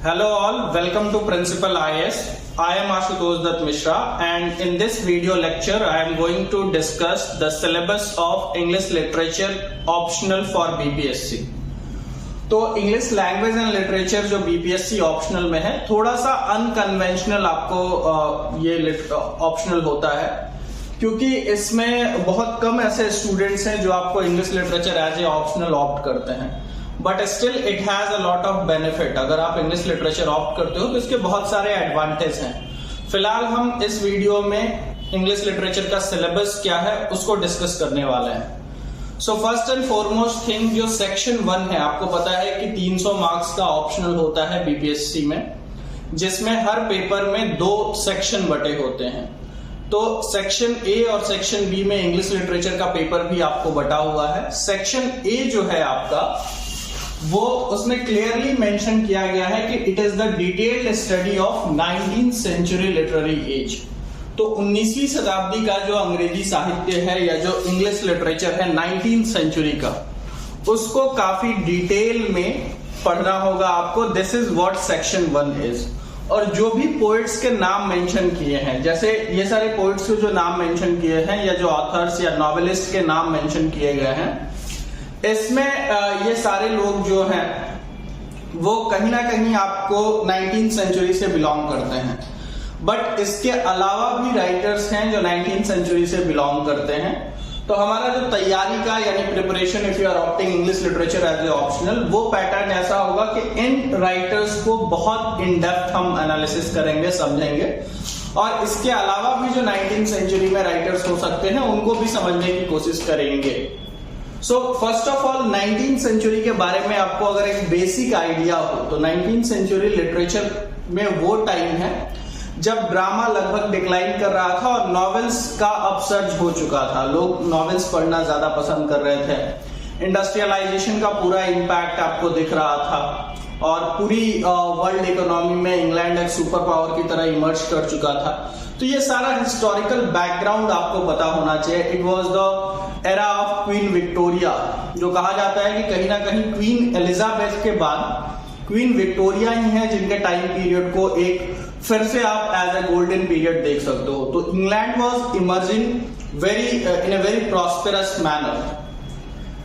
Hello all, welcome to Principal IS. I am Ashutosh Dutt Mishra and in this video lecture I am going to discuss the syllabus of English Literature optional for BPSC. तो English language and literature जो BPSC optional में है थोड़ा सा unconventional आपको ये optional होता है क्योंकि इसमें बहुत कम ऐसे स्टूडेंट्स हैं जो आपको English literature as a optional opt करते हैं, but still it has a lot of benefit. अगर आप इंग्लिश लिटरेचर ऑप्ट करते हो तो इसके बहुत सारे एडवांटेज हैं। फिलहाल हम इस वीडियो में इंग्लिश लिटरेचर का सिलेबस क्या है उसको डिस्कस करने वाले हैं। So first and foremost thing, जो सेक्शन 1 है, आपको पता है कि 300 मार्क्स का ऑप्शनल होता है बीपीएससी में, जिसमें हर पेपर में 2 सेक्शन बटे होते हैं। तो सेक्शन ए और सेक्शन बी में इंग्लिश लिटरेचर का पेपर भी आपको बटा हुआ है। सेक्शन ए जो है आपका, वो उसमें क्लियरली मेंशन किया गया है कि it is the detailed study of 19th century literary age. तो 19वीं शताब्दी का जो अंग्रेजी साहित्य है या जो इंग्लिश लिटरेचर है 19th सेंचुरी का, उसको काफी डिटेल में पढ़ना होगा आपको। This is what section 1 is. और जो भी पोइट्स के नाम मेंशन किए हैं, जैसे ये सारे पोइट्स के जो नाम मेंशन किए हैं या जो ऑथर्स या नॉवेलिस्ट के नाम मेंशन किए गए हैं, इसमें ये सारे लोग जो हैं वो कहीं ना कहीं आपको 19th सेंचुरी से बिलोंग करते हैं। बट इसके अलावा भी राइटर्स हैं जो 19th सेंचुरी से बिलोंग करते हैं। तो हमारा जो तैयारी का यानी preparation if you are opting English literature as a optional, वो पैटर्न ऐसा होगा कि इन राइटर्स को बहुत इन डेप्थ हम एनालिसिस करेंगे, समझेंगे, और इसके अलावा भी जो 19th सेंचुरी में राइटर्स हो सकते हैं उनको भी समझने की कोशिश करेंगे। So first of all 19th century के बारे में आपको अगर एक बेसिक आइडिया हो तो 19th सेंचुरी लिटरेचर में वो टाइम है जब ड्रामा लगभग डिक्लाइन कर रहा था और नॉवेल्स का अपसर्ज हो चुका था। लोग नॉवेल्स पढ़ना ज्यादा पसंद कर रहे थे। इंडस्ट्रियलाइजेशन का पूरा इंपैक्ट आपको दिख रहा था और पूरी वर्ल्ड इकोनॉमी में इंग्लैंड एक सुपर पावर की तरह इमर्ज कर चुका था। तो ये सारा हिस्टोरिकल बैकग्राउंड आपको पता होना चाहिए। It was the era of queen Victoria, जो कहा जाता है कि कहीं ना कहीं क्वीन एलिजाबेथ के बाद क्वीन विक्टोरिया ही है जिनके टाइम पीरियड को एक फिर से आप एज ए गोल्डन पीरियड देख सकते हो। तो England was emerging in a very prosperous manner.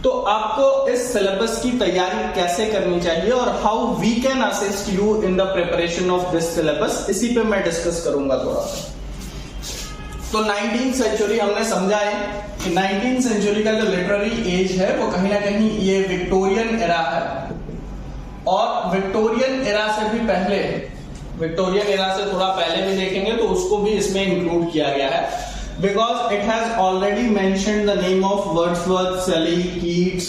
तो आपको इस सिलेबस की तैयारी कैसे करनी चाहिए और how we can assist you in the preparation of this syllabus, इसी पे मैं डिस्कस करूंगा थोड़ा सा। तो 19th सेंचुरी हमने समझा है कि 19th सेंचुरी का जो लिटरेरी एज है वो कहीं ना कहीं ये विक्टोरियन एरा है, और विक्टोरियन एरा से भी पहले, विक्टोरियन एरा से थोड़ा पहले भी देखेंगे तो उसको भी इसमें इंक्लूड किया गया है, because it has already mentioned the name of Wordsworth, Shelley, Keats.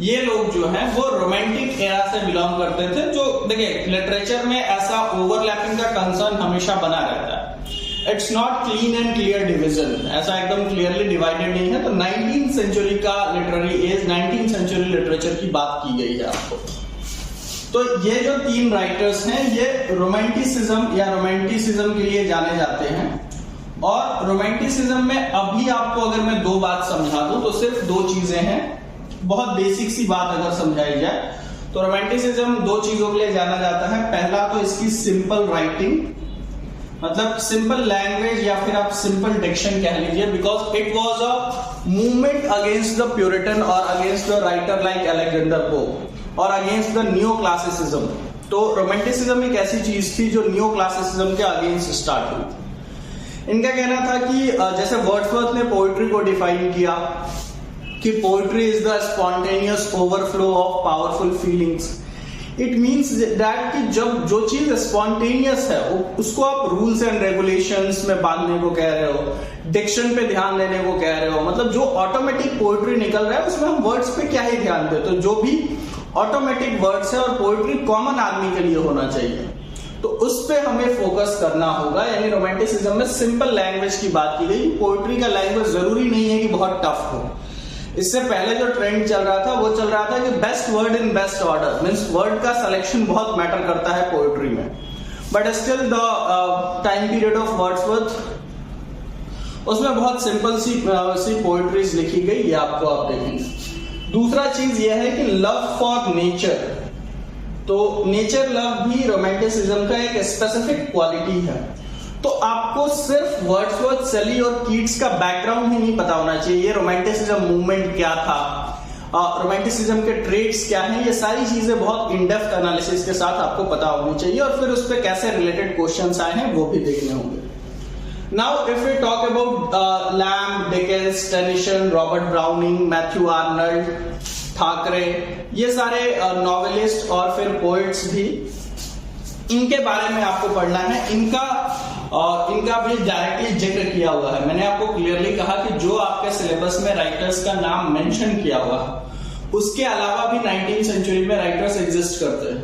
ये लोग जो हैं वो रोमांटिक एरा से बिलोंग करते थे। जो देखिए लिटरेचर में ऐसा ओवरलैपिंग का कंसर्न हमेशा बना रहता है। It's not clean and clear division, ऐसा एकदम क्लियरली डिवाइडेड नहीं है। तो 19th सेंचुरी का literary as, 19th century literature की बात की गई है आपको। तो ये जो 3 राइटर्स हैं ये रोमांटिसिज्म या रोमांटिसिज्म के लिए जाने जाते हैं। और रोमांटिसिज्म में अभी आपको अगर मैं 2 बात समझा दूं तो सिर्फ 2 चीजें हैं, बहुत बेसिक सी बात अगर समझाई जाए तो रोमांटिसिज्म 2 चीजों के लिए जाना जाता है। पहला तो इसकी सिंपल राइटिंग, मतलब सिंपल लैंग्वेज या फिर आप सिंपल डिक्शन कह लीजिए, because it was a movement against the puritan और against the writer like Alexander Pope और अगेंस्ट द न्यू क्लासिसिज्म। तो रोमांटिसिज्म एक ऐसी चीज थी जो न्यू क्लासिसिज्म के अगेंस्ट स्टार्ट हुई। इनका कहना था कि जैसे वर्ड्सवर्थ ने पोइट्री को डिफाइन किया कि poetry is the spontaneous overflow of powerful feelings. It means that कि जब जो चीज स्पॉन्टेनियस है उसको आप रूल्स एंड रेगुलेशंस में बांधने को कह रहे हो, डिक्शन पे ध्यान देने को कह रहे हो, मतलब जो ऑटोमेटिक पोइट्री निकल रहा है उसमें हम वर्ड्स पे क्या ही ध्यान देते। तो जो भी ऑटोमेटिक वर्ड्स है और पोइट्री कॉमन आदमी के लिए होना चाहिए, तो उस पे हमें फोकस करना होगा। यानी रोमांटिसिज्म में सिंपल लैंग्वेज की बात की गई। पोइट्री का लैंग्वेज जरूरी नहीं है कि बहुत टफ हो। इससे पहले जो ट्रेंड चल रहा था वो चल रहा था कि best word in best order, means word का सिलेक्शन बहुत मैटर करता है पोइट्री में। But still the time period of Wordsworth, उसमें बहुत सिंपल सी पोइट्रीज लिखी गई, ये आपको आप देखेंगे। दूसरा चीज यह है कि लव फॉर नेचर तो नेचर लव भी रोमांटिसिज्म का एक स्पेसिफिक क्वालिटी है। तो आपको सिर्फ वर्ड्सवर्थ, शेली और कीट्स का बैकग्राउंड ही नहीं पता होना चाहिए, ये रोमांटिसिज्म मूवमेंट क्या था, रोमांटिसिज्म के ट्रेड्स क्या हैं, ये सारी चीजें बहुत इन डेप्थ एनालिसिस के साथ आपको पता होनी चाहिए, और फिर उस पर कैसे रिलेटेड क्वेश्चंस आए हैं वो भी देखने होंगे। Now if we talk about Lamb, Dickens, Tennyson, Robert Browning, Matthew Arnold, Thackeray, ये सारे नॉवेलिस्ट और फिर पोइट्स भी, इनके बारे में आपको पढ़ना है। इनका भी डायरेक्टली जिक्र किया हुआ है। मैंने आपको क्लियरली कहा कि जो आपके सिलेबस में राइटर्स का नाम मेंशन किया हुआ है, उसके अलावा भी 19वीं सेंचुरी में राइटर्स एग्जिस्ट करते हैं,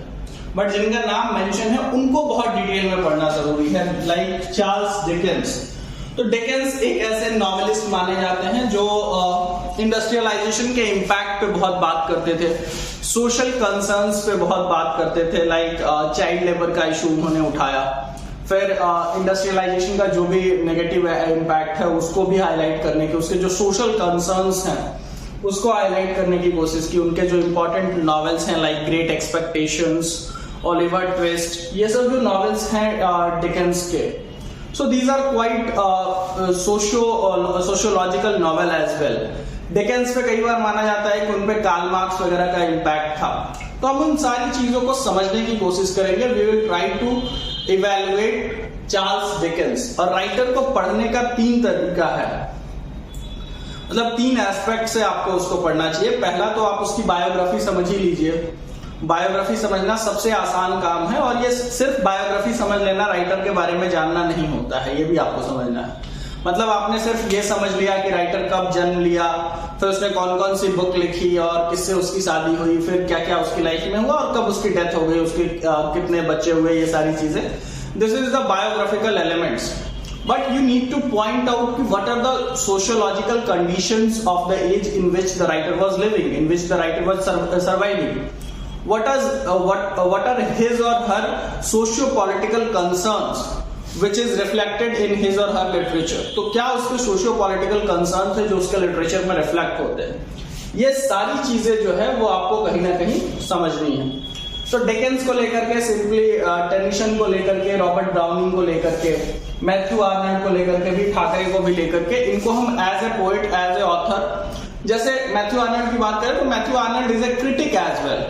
बट जिनका नाम मेंशन है उनको बहुत डिटेल में पढ़ना जरूरी है। Like Charles Dickens. तो डिकेंस एक ऐसे नॉवेलिस्ट माने जाते हैं जो इंडस्ट्रियलाइजेशन के इम्पैक्ट पे बहुत बात करते थे, सोशल कंसर्न्स पे बहुत बात करते थे, लाइक चाइल्ड लेबर का इशू उन्होंने उठाया, फिर इंडस्ट्रियलाइजेशन का जो भी नेगेटिव इम्पैक्ट है उसको भी हाईलाइट करने की, उसके जो सोशल कंसर्न्स हैं उसको हाईलाइट करने की कोशिश की। उनके जो इंपॉर्टेंट नॉवेल्स हैं like great expectations, Oliver twist, ये सब जो नॉवेल्स हैं डिकेंस के, so these are quite sociological novel as well। Dickens पे कई बार माना जाता है कि उन पे कार्ल मार्क्स वगैरह का इम्पैक्ट था। तो हम उन सारी चीजों को समझने की कोशिश करेंगे। We will try to evaluate Charles Dickens. और राइटर को पढ़ने का 3 तरीका है, मतलब 3 एस्पेक्ट से आपको उसको पढ़ना चाहिए। पहला तो आप उसकी बायोग्राफी समझ ही लीजिए। बायोग्राफी समझना सबसे आसान काम है, और ये सिर्फ बायोग्राफी समझ लेना राइटर के बारे में जानना नहीं होता है, ये भी आपको समझना है। मतलब आपने सिर्फ ये समझ लिया कि राइटर कब जन्म लिया, फिर उसने कौन कौन सी बुक लिखी और किससे उसकी शादी हुई, फिर क्या क्या उसकी लाइफ में हुआ और कब उसकी डेथ हो गई, उसके कितने बच्चे हुए, ये सारी चीजें। This is the biographical elements. But you need to point out what are the sociological conditions of the age in which the writer was living, in which the writer was surviving. What are his or her socio-political concerns which is reflected in his or her literature? तो क्या उसके socio-political concerns है जो उसके literature में reflect होते हैं? ये सारी चीजें जो है वो आपको कहीं ना कहीं समझनी है। तो डिकेंस को लेकर के, सिंपली टेनिसन को लेकर के, रॉबर्ट ब्राउनिंग को लेकर के, मैथ्यू आर्नल्ड को लेकर के भी, ठाकरे को भी लेकर के, इनको हम as a poet, as a author, जैसे मैथ्यू आर्नल्ड की बात करें तो Matthew Arnold is a critic as well,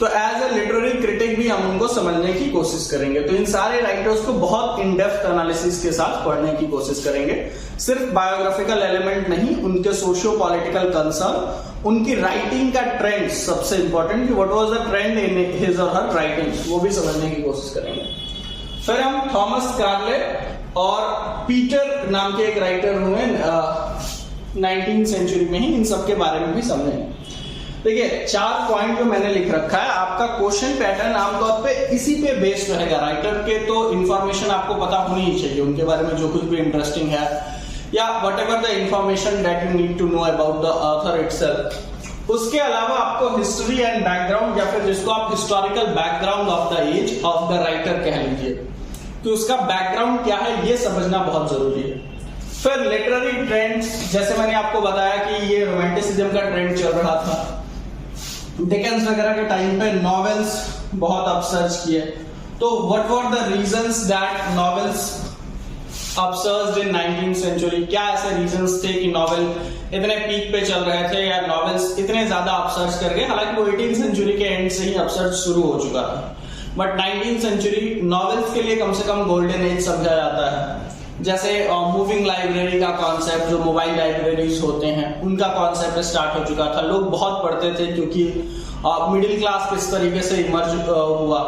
तो एज ए लिटरेरी क्रिटिक भी हम उनको समझने की कोशिश करेंगे। तो इन सारे राइटर्स को बहुत इन डेप्थ एनालिसिस के साथ पढ़ने की कोशिश करेंगे। सिर्फ बायोग्राफिकल एलिमेंट नहीं, उनके सोशियो पॉलिटिकल कंसर्न, उनकी राइटिंग का ट्रेंड सबसे इंपॉर्टेंट, कि what was the trend in his और हर राइटिंग, वो भी समझने की कोशिश करेंगे। फिर हम थॉमस कार्ले और पीटर नाम के एक राइटर हुए 19वीं सेंचुरी में ही, इन सब के बारे में भी समझेंगे। देखिए 4 पॉइंट जो मैंने लिख रखा है, आपका क्वेश्चन पैटर्न आमतौर पे इसी पे बेस्ड रहेगा। राइटर के तो इंफॉर्मेशन आपको पता होनी ही चाहिए, उनके बारे में जो कुछ भी इंटरेस्टिंग है, या whatever the information that you need to know about the author itself. उसके अलावा आपको हिस्ट्री एंड बैकग्राउंड, या फिर जिसको आप historical background of the age of the writer कह लीजिए, कि उसका बैकग्राउंड क्या है ये समझना बहुत जरूरी है। फिर लिटरेरी ट्रेंड्स, जैसे मैंने आपको बताया कि ये रोमांटिसिज्म का ट्रेंड चल रहा था, डिकेंस वगैरह के टाइम पे नॉवेल्स बहुत अपसर्च किए, तो what were the reasons that novels upsurged in 19वीं सेंचुरी? क्या ऐसे रीजंस थे कि नॉवेल इतने पीक पे चल रहे थे या नॉवेल्स इतने ज्यादा अपसर्च कर गए? हालांकि वो 18वीं सेंचुरी के एंड से ही अपसर्च शुरू हो चुका था, बट 19वीं सेंचुरी नॉवेल्स के लिए कम से कम गोल्डन एज समझा जाता है। जैसे मूविंग लाइब्रेरी का कॉन्सेप्ट, जो मोबाइल लाइब्रेरीज होते हैं, उनका कॉन्सेप्ट स्टार्ट हो चुका था। लोग बहुत पढ़ते थे क्योंकि मिडिल क्लास किस तरीके से इमर्ज हुआ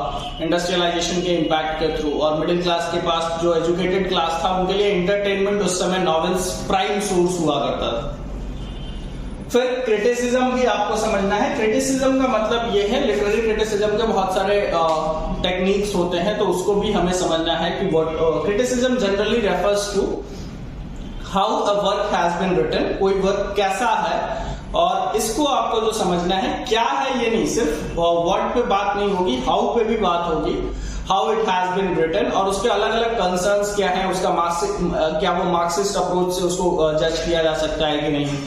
इंडस्ट्रियलाइजेशन के इम्पैक्ट के थ्रू, और मिडिल क्लास के पास जो एजुकेटेड क्लास था उनके लिए एंटरटेनमेंट उस समय नॉवेल्स प्राइम सोर्स हुआ करता था। फिर क्रिटिसिज्म भी आपको समझना है। क्रिटिसिज्म का मतलब ये है, लिटरेरी क्रिटिसिज्म के बहुत सारे टेक्निक्स होते हैं, तो उसको भी हमें समझना है कि criticism generally refers to how a work has been written, कोई वर्क कैसा है, और इसको आपको जो समझना है क्या है, ये नहीं सिर्फ वर्ड पे बात नहीं होगी, हाउ पे भी बात होगी, how it has been written, और उसके अलग अलग कंसर्न्स क्या है, उसका क्या वो मार्क्सिस्ट अप्रोच से उसको जज किया जा सकता है कि नहीं,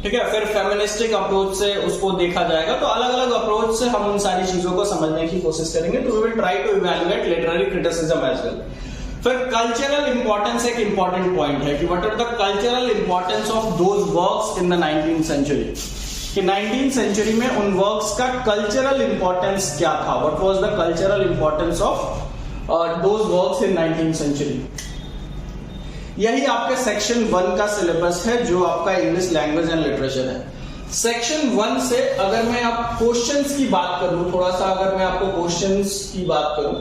ठीक है, फिर फेमिनिस्टिक अप्रोच से उसको देखा जाएगा। तो अलग अलग अप्रोच से हम उन सारी चीजों को समझने की कोशिश करेंगे। तो we will try to evaluate literary criticism as well. फिर कल्चरल इंपॉर्टेंस एक इंपॉर्टेंट पॉइंट है कि what are the cultural importance of those works in the 19th century, कि 19th सेंचुरी में उन वर्क्स का कल्चरल इंपॉर्टेंस क्या था, what was the cultural importance of those works in 19th century. यही आपके सेक्शन 1 का सिलेबस है जो आपका इंग्लिश लैंग्वेज एंड लिटरेचर है। सेक्शन 1 से अगर मैं आप क्वेश्चंस की बात करूं, थोड़ा सा अगर मैं आपको क्वेश्चंस की बात करूं,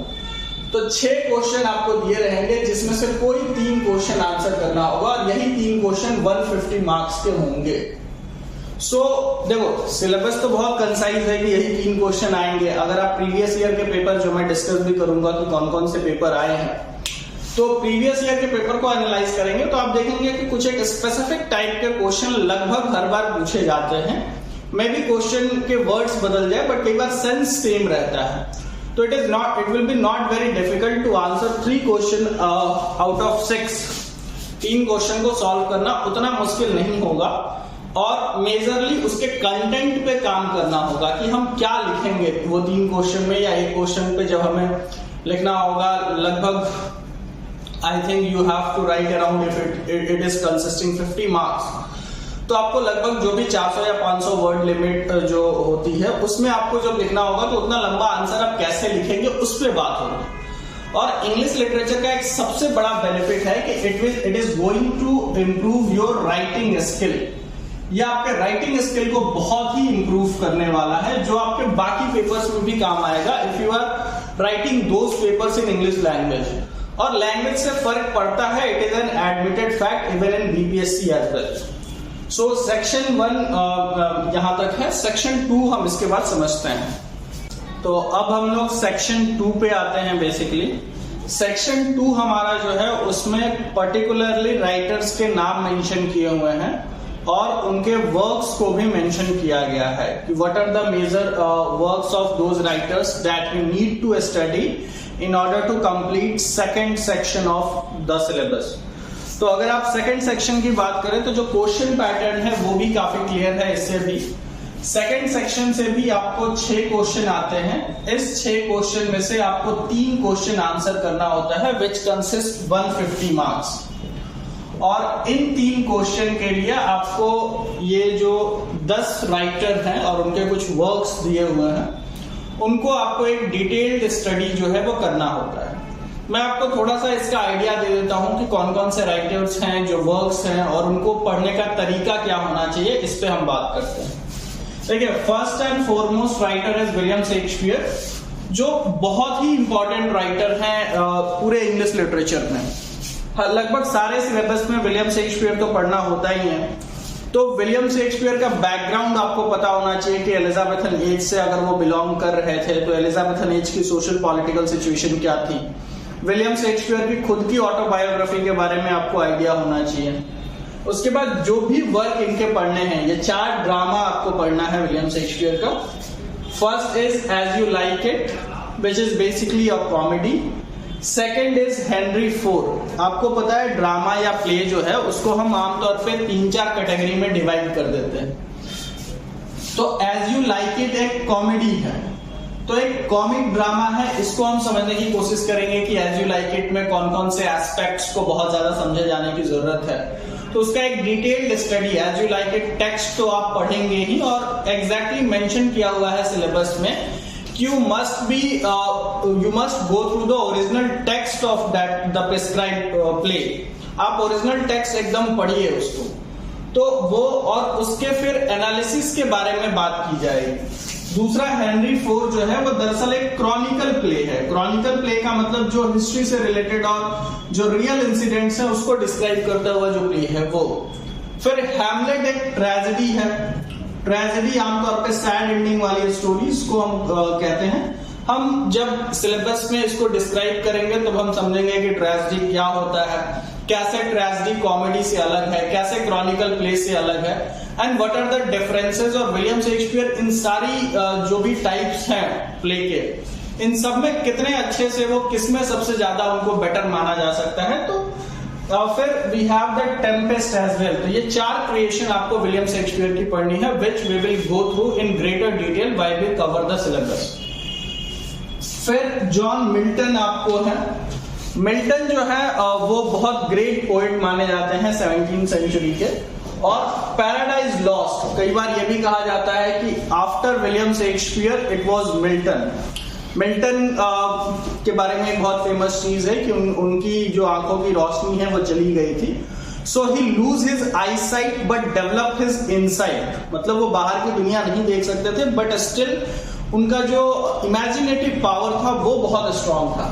तो 6 क्वेश्चन आपको दिए रहेंगे जिसमें से कोई 3 क्वेश्चन आंसर करना होगा और यही 3 क्वेश्चन 150 मार्क्स के होंगे। देखो सिलेबस तो बहुत कंसाइज है कि यही 3 क्वेश्चन आएंगे। अगर आप प्रीवियस ईयर के पेपर, जो मैं डिस्कस भी करूंगा कि कौन कौन से पेपर आए हैं, तो प्रीवियस ईयर के पेपर को एनालाइज करेंगे तो आप देखेंगे कि कुछ एक स्पेसिफिक टाइप के क्वेश्चन लगभग हर बार पूछे जाते हैं। मे बी क्वेश्चन के वर्ड्स बदल जाए बट कई बार सेंस सेम रहता है। तो it will be not very difficult to answer 3 question out of 6। 3 question को सॉल्व करना उतना मुश्किल नहीं होगा और मेजरली उसके कंटेंट पे काम करना होगा कि हम क्या लिखेंगे वो 3 क्वेश्चन में, या एक क्वेश्चन पे जब हमें लिखना होगा लगभग I think you have to write around if it is consisting 50 marks, तो आपको लगभग जो भी 400 या 500 वर्ड लिमिट जो होती है उसमें आपको जब लिखना होगा तो उतना लंबा आंसर आप कैसे लिखेंगे उस पर बात होगी। और इंग्लिश लिटरेचर का एक सबसे बड़ा बेनिफिट है कि it is going to improve your writing skill. यह आपके राइटिंग स्किल को बहुत ही इंप्रूव करने वाला है, जो आपके बाकी पेपर्स में भी काम आएगा if you are writing those papers in English language. और लैंग्वेज से फर्क पड़ता है, it is an admitted fact even in BPSC as well. So section 1 यहां तक है। सेक्शन 2 हम इसके बाद समझते हैं। तो अब हम लोग सेक्शन 2 पे आते हैं। बेसिकली सेक्शन 2 हमारा जो है उसमें पर्टिकुलरली राइटर्स के नाम मेंशन किए हुए हैं और उनके वर्क्स को भी मेंशन किया गया है कि what are the major works of those writers that you need to study in order to complete second section of the syllabus. तो अगर आप सेकंड सेक्शन की बात करें तो जो क्वेश्चन पैटर्न है वो भी काफी क्लियर है। इससे भी सेकंड सेक्शन से भी आपको 6 क्वेश्चन आते हैं। इस 6 क्वेश्चन में से आपको 3 क्वेश्चन आंसर करना होता है विच कंसिस्ट 150 मार्क्स। और इन 3 क्वेश्चन के लिए आपको ये जो 10 राइटर हैं और उनके कुछ वर्क्स दिए हुए हैं उनको आपको एक डिटेल्ड स्टडी जो है वो करना होता है। मैं आपको थोड़ा सा इसका आइडिया दे देता हूं कि कौन कौन से राइटर्स हैं, जो वर्क्स हैं और उनको पढ़ने का तरीका क्या होना चाहिए, इस पे हम बात करते हैं। देखिए, फर्स्ट एंड फॉरमोस्ट राइटर है विलियम शेक्सपियर, जो बहुत ही इंपॉर्टेंट राइटर हैं पूरे इंग्लिश लिटरेचर में। लगभग सारे सिलेबस में विलियम शेक्सपियर तो पढ़ना होता ही है। तो विलियम शेक्सपियर का बैकग्राउंड आपको पता होना चाहिए कि एलिजाबेथन एज से अगर वो बिलोंग कर रहे थे तो एलिजाबेथन एज की सोशल पॉलिटिकल सिचुएशन क्या थी। विलियम शेक्सपियर की खुद की ऑटोबायोग्राफी के बारे में आपको आइडिया होना चाहिए। उसके बाद जो भी वर्क इनके पढ़ने हैं, ये 4 ड्रामा आपको पढ़ना है विलियम शेक्सपियर का। First is as you like it which is basically a comedy. Second is Henry IV। आपको पता है ड्रामा या प्ले जो है उसको हम आमतौर पे 3-4 कैटेगरी में डिवाइड कर देते हैं। तो एज यू लाइक इट एक कॉमेडी है, तो एक कॉमिक ड्रामा है। इसको हम समझने की कोशिश करेंगे कि एज यू लाइक इट में कौन कौन से एस्पेक्ट्स को बहुत ज्यादा समझे जाने की जरूरत है। तो उसका एक detailed study, as you like it text तो आप पढ़ेंगे ही और एग्जैक्टली मेंशन किया हुआ है सिलेबस में कि you must go through the original text of that the prescribed play. आप ओरिजिनल टेक्स्ट एकदम पढ़िए उसको। तो वो और उसके फिर एनालिसिस के बारे में बात की जाएगी। दूसरा हेनरी IV जो है वो दरअसल एक क्रॉनिकल प्ले है। क्रॉनिकल प्ले का मतलब जो हिस्ट्री से रिलेटेड और जो रियल इंसिडेंट्स हैं उसको डिस्क्राइब करता हुआ जो प्ले है वो। फिर हैमलेट एक ट्रेजेडी है। ट्रेजेडी आमतौर पे सैड एंडिंग वाली स्टोरीज को हम कहते हैं। हम जब सिलेबस में इसको डिस्क्राइब करेंगे तब हम समझेंगे कि ट्रेजेडी क्या होता है, कैसे ट्रेजेडी कॉमेडी से अलग है, कैसे क्रॉनिकल प्ले से अलग है, and what are the differences. और विलियम शेक्सपियर इन सारी जो भी टाइप्स हैं प्ले के, इन सब में कितने अच्छे से वो किसमें सबसे ज्यादा उनको बेटर माना जा सकता है। तो फिर we have the Tempest as well. तो ये 4 क्रिएशन आपको विलियम शेक्सपियर की पढ़नी है, which we will go through in greater detail while we cover the syllabus. फिर जॉन मिल्टन आपको है। मिल्टन जो है वो बहुत ग्रेट पोएट माने जाते हैं 17वीं सेंचुरी के। और पैराडाइज लॉस्ट, कई बार ये भी कहा जाता है कि after William Shakespeare it was Milton. Milton के बारे में एक बहुत फेमस चीज है कि उनकी जो आंखों की रोशनी है वो चली गई थी। So he lose his eyesight but develop his insight, मतलब वो बाहर की दुनिया नहीं देख सकते थे बट स्टिल उनका जो इमेजिनेटिव पावर था वो बहुत स्ट्रांग था।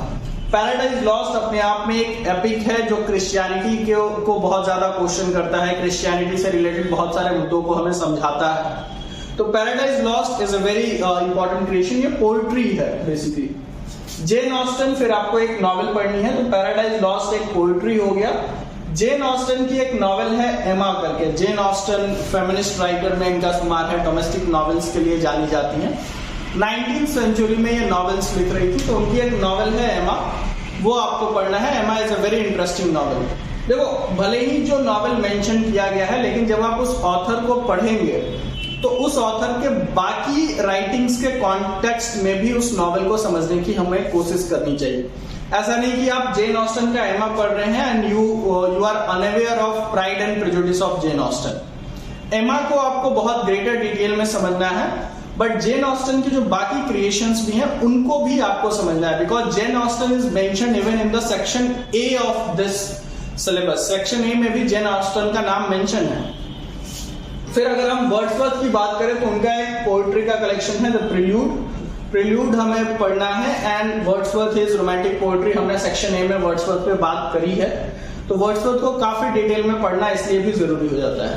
पैराडाइज लॉस्ट अपने आप में एक एपिक है जो क्रिश्चियनिटी को बहुत ज्यादा क्वेश्चन करता है, क्रिश्चियनिटी से रिलेटेड बहुत सारे मुद्दों को हमें समझाता है। तो paradise lost is a very important creation, ये पोएट्री है बेसिकली। जेन ऑस्टन, फिर आपको एक नॉवेल पढ़नी है, तो पैराडाइज लॉस्ट एक पोएट्री हो गया। जेन ऑस्टन की एक नॉवेल है एमा करके। जेन ऑस्टन फेमिनिस्ट राइटर में इनका शुमार है, डोमेस्टिक नॉवेल्स के लिए जानी जाती हैं। 19वीं सेंचुरी में ये नॉवेल्स लिख रही थी, तो उनकी एक नॉवेल है एमा, वो आपको पढ़ना है। एमा is a very interesting novel. देखो, भले ही जो नॉवेल मेंशन किया गया है, लेकिन जब आप उस ऑथर को पढ़ेंगे तो उस ऑथर के बाकी राइटिंग्स के कॉन्टेक्स्ट में भी उस नॉवेल को समझने की हमें कोशिश करनी चाहिए। ऐसा नहीं कि आप जेन ऑस्टन का एमा पढ़ रहे हैं and you are unaware of Pride and Prejudice of Jane Austen. Emma को आपको बहुत ग्रेटर डिटेल में समझना है, बट जेन ऑस्टन की जो बाकी क्रिएशंस भी हैं उनको भी आपको समझना है, because Jane Austen is mentioned even in the section A of this syllabus. Section A में भी जेन ऑस्टन का नाम मेंशन है। फिर अगर हम वर्ड्सवर्थ की बात करें तो उनका एक पोएट्री का कलेक्शन है द प्रिल्यूड हमें पढ़ना है। And Wordsworth is romantic poetry, हमने सेक्शन ए में वर्ड्सवर्थ पे बात करी है, तो वर्ड्सवर्थ को काफी डिटेल में पढ़ना इसलिए भी जरूरी हो जाता है।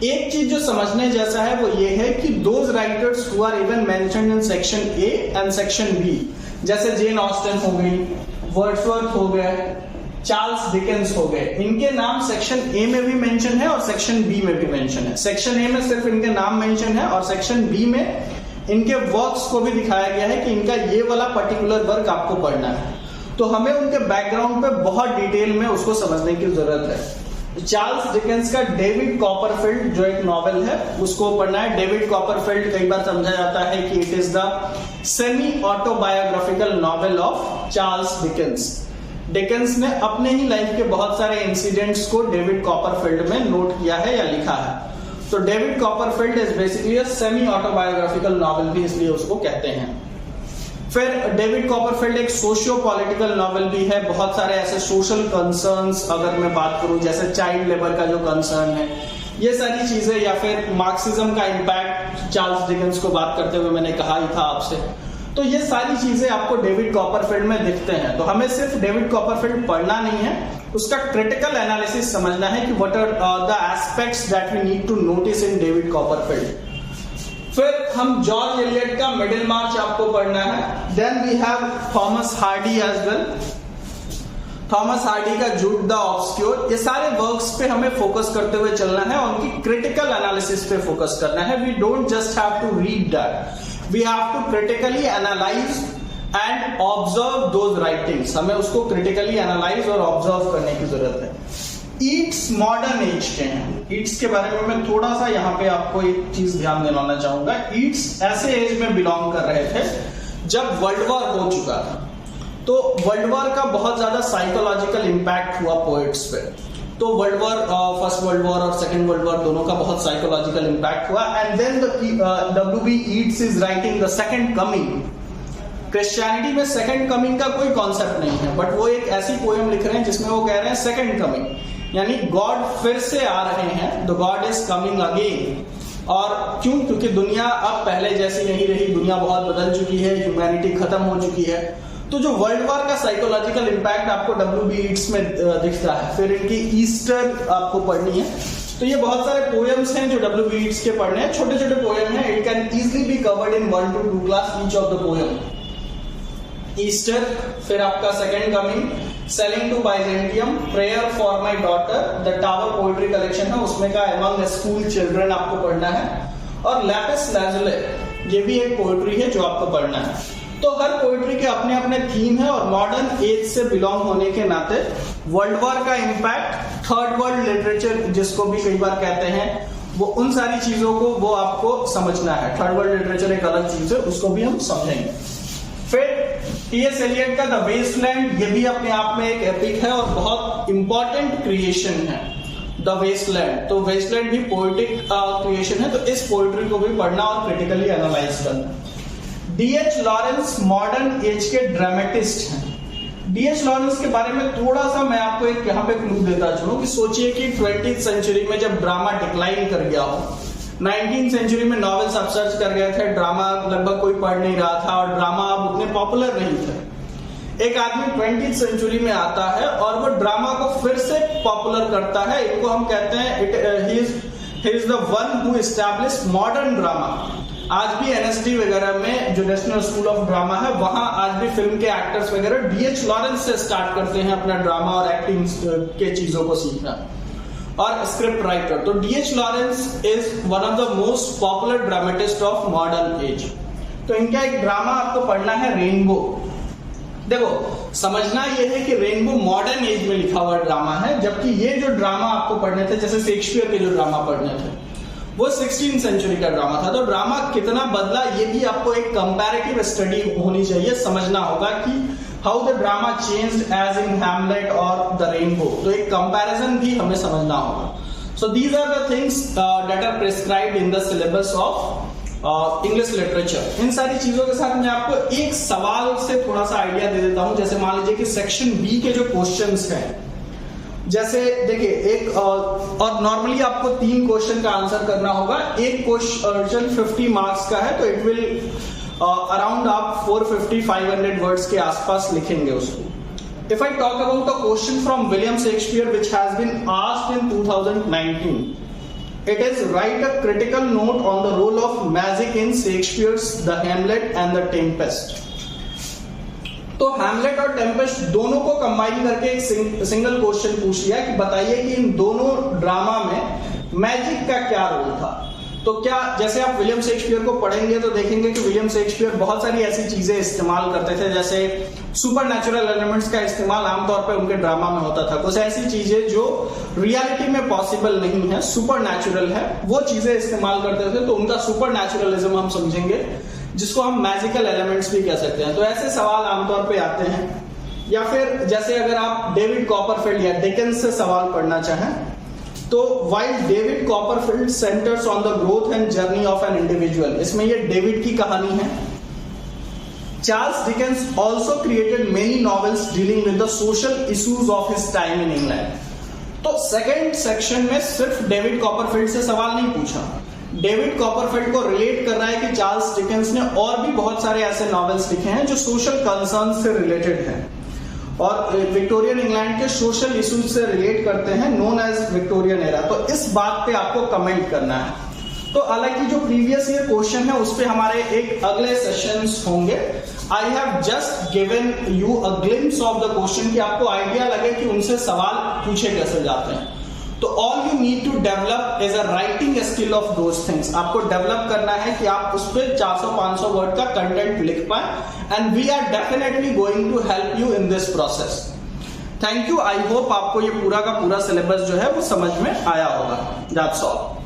एक चीज जो समझने जैसा है वो ये है कि those writers who are even mentioned in section A and section B, जैसे जेन ऑस्टन हो गई, वर्ड्सवर्थ हो गए, चार्ल्स डिकेंस हो गए, इनके नाम सेक्शन ए में भी मेंशन है और सेक्शन बी में भी मेंशन है। सेक्शन ए में सिर्फ इनके नाम मेंशन है और सेक्शन बी में इनके वर्क्स को भी दिखाया गया है कि इनका ये वाला पर्टिकुलर वर्क आपको पढ़ना है। तो हमें उनके बैकग्राउंड पे बहुत डिटेल में उसको समझने की जरूरत है। चार्ल्स डिकेंस का डेविड कॉपरफील्ड जो एक नॉवेल है उसको पढ़ना है। डेविड कॉपरफील्ड कई बार समझा जाता है कि it is the semi autobiographical novel of Charles Dickens. Dickens ने अपने ही लाइफ के बहुत सारे इंसिडेंट्स को डेविड कॉपरफील्ड में नोट किया है या लिखा है। तो David Copperfield is basically a semi autobiographical novel भी इसलिए उसको कहते हैं। फिर डेविड कॉपरफील्ड एक सोशियो पॉलिटिकल नॉवेल भी है। बहुत सारे ऐसे सोशल कंसर्न्स, अगर मैं बात करूं जैसे चाइल्ड लेबर का जो कंसर्न है, ये सारी चीजें, या फिर मार्क्सिज्म का इम्पैक्ट चार्ल्स डिकेंस को बात करते हुए मैंने कहा ही था आपसे, तो ये सारी चीजें आपको डेविड कॉपरफील्ड में दिखते हैं। तो हमें सिर्फ डेविड कॉपरफील्ड पढ़ना नहीं है, उसका क्रिटिकल एनालिसिस समझना है कि what are the aspects that we need to notice in David Copperfield. फिर हम जॉर्ज एलियट का मिडिल मार्च आपको पढ़ना है। Then we have Thomas Hardy as well. Thomas Hardy का जूड द ऑब्सक्योर, ये सारे वर्क्स पे हमें फोकस करते हुए चलना है और उनकी क्रिटिकल एनालिसिस पे फोकस करना है। We don't just have to read that, we have to critically analyse and observe those writings. हमें उसको क्रिटिकली एनालाइज और ऑब्जर्व करने की जरूरत है। ईट्स मॉडर्न एज के हैं। ईट्स के बारे में मैं थोड़ा सा यहाँ पे आपको एक चीज ध्यान दिलाना चाहूंगा। ईट्स ऐसे एज में बिलोंग कर रहे थे जब वर्ल्ड वॉर हो चुका था, तो वर्ल्ड वॉर का बहुत ज्यादा साइकोलॉजिकल इम्पैक्ट हुआ पोएट्स पे। तो world war, first world war और सेकंड वर्ल्ड वॉर दोनों का बहुत साइकोलॉजिकल इम्पैक्ट हुआ। And then W.B. Yeats is writing the second coming. Christianity में सेकंड कमिंग का कोई कॉन्सेप्ट नहीं है, बट वो एक ऐसी पोएम लिख रहे हैं जिसमें वो कह रहे हैं सेकंड कमिंग, यानी गॉड फिर से आ रहे हैं, the God is coming again. और क्यों? क्योंकि दुनिया अब पहले जैसी नहीं रही, दुनिया बहुत बदल चुकी है, ह्यूमैनिटी खत्म हो चुकी है। तो जो वर्ल्ड वॉर का साइकोलॉजिकल इम्पैक्ट आपको W.B. Yeats में दिखता है। फिर इनकी ईस्टर आपको पढ़नी है। तो ये बहुत सारे पोएम्स हैं जो W.B. Yeats के पढ़ने हैं, छोटे छोटे पोएम हैं। It can easily be covered in 1 to 2 class each of the poem. Easter, फिर आपका second coming, sailing to Byzantium, prayer for my daughter, the tower poetry collection है उसमें का अमंग स्कूल चिल्ड्रन आपको पढ़ना है। और लैपिस लाजुले, ये भी एक पोएट्री है जो आपको पढ़ना है। तो हर पोइट्री के अपने अपने थीम है और मॉडर्न एज से बिलोंग होने के नाते वर्ल्ड वॉर का इम्पैक्ट, थर्ड वर्ल्ड लिटरेचर जिसको भी कई बार कहते हैं, वो उन सारी चीजों को वो आपको समझना है। थर्ड वर्ल्ड लिटरेचर एक अलग चीज है, उसको भी हम समझेंगे। फिर टी.एस. एलियट का द वेस्टलैंड, ये भी अपने आप में एक एपिक है और बहुत इंपॉर्टेंट क्रिएशन है द वेस्टलैंड। तो वेस्टलैंड भी पोएटिक क्रिएशन है, तो इस पोएट्री को भी पढ़ना और क्रिटिकली एनालाइज करना। डी.एच. लॉरेंस मॉडर्न एज के ड्रामेटिस्ट हैं। डी.एच. लॉरेंस के बारे में थोड़ा सा मैं आपको एक यहाँ पे क्लू देता चलूं कि सोचिए कि 20th सेंचुरी में जब ड्रामा डिक्लाइन कर गया हो, 19th सेंचुरी में नॉवेल्स आप सर्च कर गए थे, ड्रामा लगभग कोई पढ़ नहीं रहा था और ड्रामा अब उतने पॉपुलर नहीं थे। एक आदमी 20th सेंचुरी में आता है और वो ड्रामा को फिर से पॉपुलर करता है। इनको हम कहते हैं he is the one who established modern drama. आज भी एनएसडी वगैरह में जो नेशनल स्कूल ऑफ ड्रामा है, वहां आज भी फिल्म के एक्टर्स वगैरह डी.एच. लॉरेंस से स्टार्ट करते हैं अपना ड्रामा और एक्टिंग के चीजों को सीखना। और स्क्रिप्ट राइटर, तो D.H.. Lawrence is one of the most popular dramatist of modern age. तो इनका एक ड्रामा आपको पढ़ना है, रेनबो। देखो, समझना यह है कि रेनबो मॉडर्न एज में लिखा हुआ ड्रामा है, जबकि ये जो ड्रामा आपको पढ़ने थे, जैसे शेक्सपियर के जो ड्रामा पढ़ने थे, वो 16th सेंचुरी का ड्रामा था। तो ड्रामा कितना बदला, ये भी आपको एक कंपैरेटिव स्टडी होनी चाहिए, समझना होगा कि how the drama changed as in Hamlet और द रेनबो। तो एक कंपैरिजन भी हमें समझना होगा। So these are the things that are prescribed in the syllabus of English literature. इन सारी चीजों के साथ मैं आपको एक सवाल से थोड़ा सा आइडिया दे देता हूं। जैसे मान लीजिए कि सेक्शन बी के जो क्वेश्चंस हैं, जैसे देखिए एक और नॉर्मली आपको 3 क्वेश्चन का आंसर करना होगा। एक क्वेश्चन 50 मार्क्स का है, तो इट विल अराउंड आप 450-500 वर्ड्स के आसपास लिखेंगे उसको। If I talk about a question from William Shakespeare which has been asked in 2019, it is write a critical note on the role of magic in Shakespeare's The Hamlet and The Tempest। तो Hamlet और Tempest दोनों को combine करके एक single question पूछ लिया कि बताइए कि इन दोनों ड्रामा में मैजिक का क्या रोल था। तो क्या, जैसे आप विलियम शेक्सपियर को पढ़ेंगे तो देखेंगे कि विलियम शेक्सपियर बहुत सारी ऐसी चीजें इस्तेमाल करते थे, जैसे सुपर नेचुरल एलिमेंट्स का इस्तेमाल आमतौर पर उनके ड्रामा में होता था। कुछ ऐसी चीजें जो रियलिटी में पॉसिबल नहीं है, सुपर नेचुरल है, वो चीजें इस्तेमाल करते थे। तो उनका सुपर नेचुरलिज्म हम समझेंगे, जिसको हम मैजिकल एलिमेंट्स भी कह सकते हैं। तो ऐसे सवाल आमतौर पे आते हैं। या फिर जैसे अगर आप डेविड कॉपरफील्ड या डिकेंस से सवाल पढ़ना चाहें, तो while David Copperfield centres on the growth and journey of an individual, इसमें ये डेविड की कहानी है। Charles Dickens also created many novels dealing with the social issues of his time in England. तो सेकेंड सेक्शन में सिर्फ David Copperfield से सवाल नहीं पूछा, डेविड कॉपरफील्ड को रिलेट कर रहा है कि चार्ल्स डिकेंस ने और भी बहुत सारे ऐसे नॉवेल्स लिखे हैं जो सोशल कंसर्न से रिलेटेड हैं और विक्टोरियन इंग्लैंड के सोशल इश्यूज से रिलेट करते हैं, नोन एज विक्टोरियन एरा। तो इस बात पे आपको कमेंट करना है। तो हालांकि जो प्रीवियस ईयर क्वेश्चन है उस पे हमारे एक अगले सेशंस होंगे। I have just given you a glimpse of the question कि आपको आइडिया लगे कि उनसे सवाल पूछे कैसे जाते हैं। तो all you need to develop is a writing skill of those things. आपको डेवलप करना है कि आप उस पर 400-500 वर्ड का कंटेंट लिख पाए and we are definitely going to help you in this process. Thank you. I hope आपको ये पूरा का पूरा सिलेबस जो है वो समझ में आया होगा। That's all.